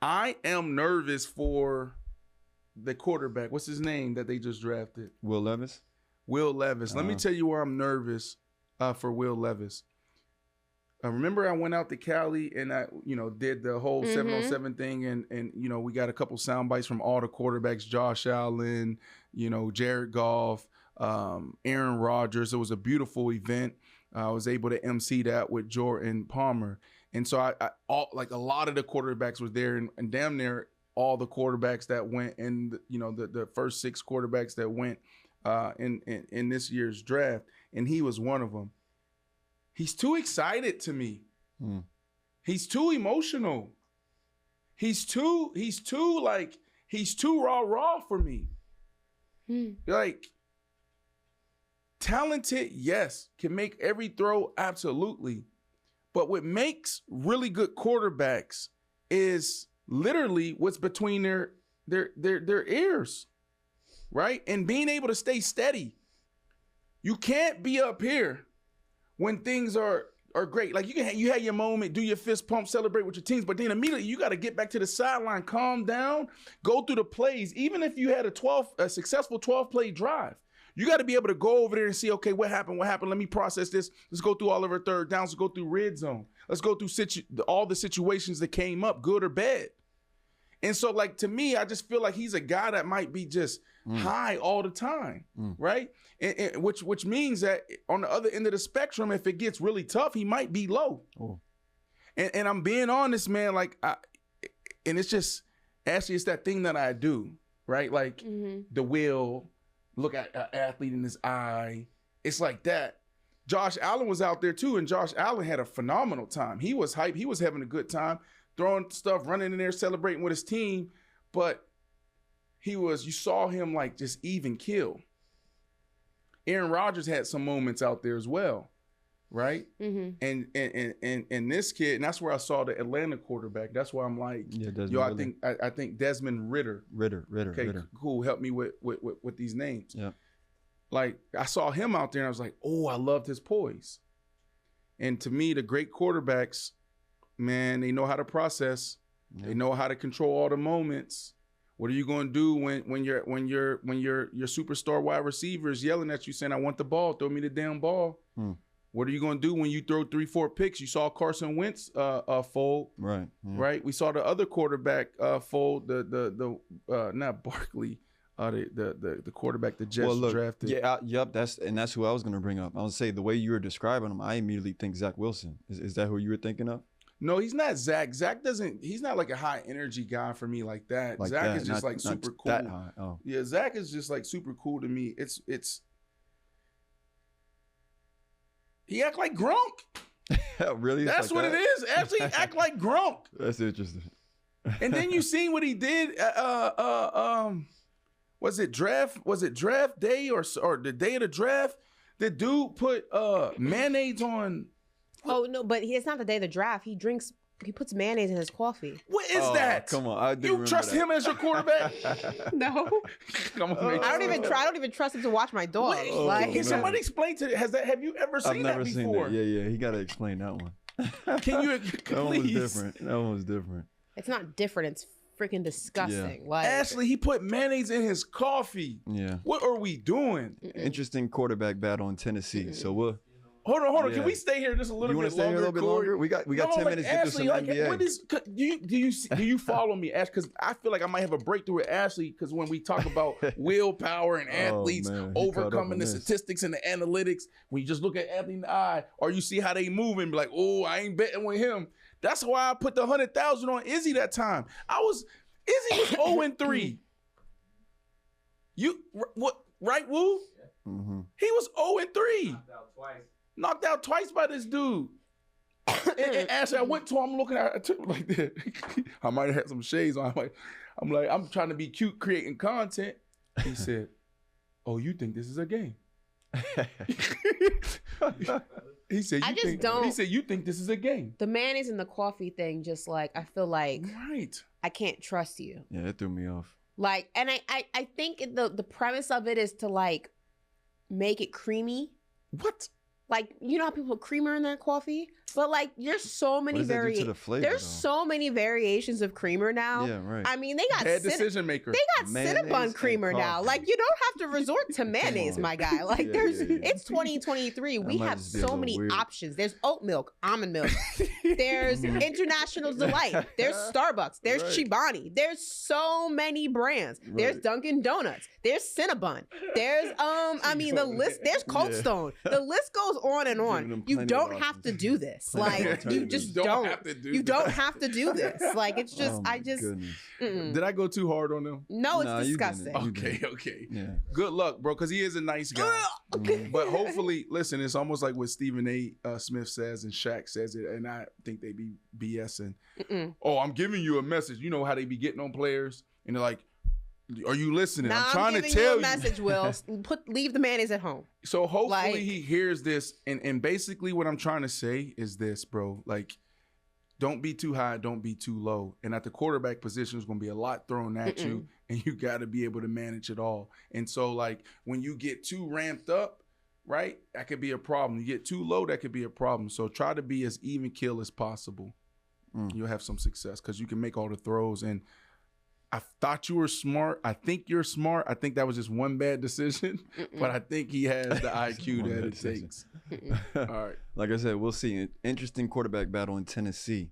I am nervous for the quarterback. What's his name that they just drafted? Will Levis? Will Levis. Let me tell you where I'm nervous for Will Levis. Remember I went out to Cali and I, did the whole 707 thing and we got a couple sound bites from all the quarterbacks, Josh Allen, Jared Goff, Aaron Rodgers. It was a beautiful event. I was able to MC that with Jordan Palmer. And so a lot of the quarterbacks was there and damn near all the quarterbacks that went and the first 6 quarterbacks that went in this year's draft. And he was one of them. He's too excited to me. He's too emotional. He's too raw for me. Like, talented, yes. Can make every throw, absolutely. But what makes really good quarterbacks is literally what's between their ears, right? And being able to stay steady. You can't be up here when things are great. Like you had your moment, do your fist pump, celebrate with your teams, but then immediately you got to get back to the sideline, calm down, go through the plays. Even if you had a successful 12-play drive, you got to be able to go over there and see, okay, what happened? Let me process this. Let's go through all of our third downs. Let's go through red zone. Let's go through all the situations that came up, good or bad. And so, to me, I just feel like he's a guy that might be just high all the time, right? And which means that on the other end of the spectrum, if it gets really tough, he might be low. Oh. And I'm being honest, man. And it's just, actually, it's that thing that I do, right? The will, look at an athlete in his eye. It's like that. Josh Allen was out there too, and Josh Allen had a phenomenal time. He was hype. He was having a good time. Throwing stuff, running in there, celebrating with his team, but you saw him just even kill. Aaron Rodgers had some moments out there as well, right? Mm-hmm. And this kid, and that's where I saw the Atlanta quarterback. That's why I'm like, I think Desmond Ritter. Okay, cool. Help me with these names. Yeah. I saw him out there, and I was like, oh, I loved his poise. And to me, the great quarterbacks, man, they know how to process. Yeah. They know how to control all the moments. What are you going to do when your superstar wide receiver is yelling at you saying, "I want the ball, throw me the damn ball"? What are you going to do when you throw 3-4 picks? You saw Carson Wentz fold, right? Yeah. Right. We saw the other quarterback fold. The not Barkley. The quarterback the Jets drafted. Yeah, yep. That's who I was going to bring up. I was say the way you were describing him, I immediately think Zach Wilson. Is that who you were thinking of? No, he's not Zach. He's not like a high energy guy for me like that. Zach is just super cool. That high. Oh. Yeah, Zach is just super cool to me. He act like Gronk. Really? That's what it is. Actually, act like Gronk. That's interesting. And then you seen what he did. Was it draft day or the day of the draft? The dude put mayonnaise on. Oh no, but it's not the day of the draft. He puts mayonnaise in his coffee. What is that? Come on, you trust him as your quarterback? No. Come on, I don't even trust him to watch my dog. Can somebody explain to it? Have you ever seen that before? I've never seen that. Yeah. He got to explain that one. Can you? That one was different. That one was different. It's not different. It's freaking disgusting. Yeah. Ashley, he put mayonnaise in his coffee. Yeah. What are we doing? Interesting quarterback battle in Tennessee. So we'll. Hold on. Can we stay here just a little bit longer? You want to stay here a little bit longer? We got 10 minutes to do some NBA. Do you follow me, Ash? Because I feel like I might have a breakthrough with Ashley. Because when we talk about willpower and athletes overcoming the statistics and the analytics, when you just look at athlete in the eye, or you see how they move and be like, "Oh, I ain't betting with him." That's why I put the 100,000 on Izzy that time. Izzy was 0-3. Right, Woo? Yeah. Mm-hmm. He was 0-3. Knocked out twice by this dude. and Ashley, I went to him looking at him like that. I might have had some shades on. I'm trying to be cute, creating content. He said, "Oh, you think this is a game?" He said, He said, "You think this is a game?" The mayonnaise and the coffee thing, I feel like right. I can't trust you. Yeah, it threw me off. And I think the premise of it is to make it creamy. What? Like, you know how people put creamer in their coffee? But like, there's so many What does that do to the variations. flavor, There's though? so many variations of creamer now. Yeah, right. I mean, they got Bad decision maker. they got Mayonnaise Cinnabon and creamer now. coffee. Like, you don't have to resort to mayonnaise, on. my guy. Like, Yeah, there's yeah, yeah. it's 2023. We might have just be a so little many weird. options. There's oat milk, almond milk. There's International Delight. There's Starbucks. There's Right. Chobani. There's so many brands. There's Right. Dunkin' Donuts. There's Cinnabon. There's I mean, the list. There's Cold Yeah. Stone. The list goes on and Giving on. them You plenty of don't have options. to do this. Plenty of Like, you alternatives. just You don't. have to do You that. don't have to do this. Like, it's just Oh my I just goodness. mm-mm. Did I go too hard on them? No, it's Nah, you didn't. disgusting. You Okay, didn't. okay. Yeah. Good luck, bro, because he is a nice guy. Mhm. But hopefully, listen, it's almost like what Stephen A. Smith says and Shaq says it, and I think they be BSing. Mm-mm. Oh, I'm giving you a message. You know how they be getting on players, and they're like, "Are you listening? Nah, I'm trying to giving tell you you." a message, Will. Leave the mayonnaise at home. So hopefully Like- he hears this, and basically what I'm trying to say is this, bro. Like, don't be too high, don't be too low. And at the quarterback position, there's going to be a lot thrown at you, and you got to be able to manage it all. And so, like, when you get too ramped up, right, that could be a problem. You get too low, that could be a problem. So try to be as even keel as possible. You'll have some success because you can make all the throws. And I thought you were smart. I think you're smart. I think that was just one bad decision, but I think he has the IQ One that bad it decision. takes. All right. Like I said, we'll see. An interesting quarterback battle in Tennessee.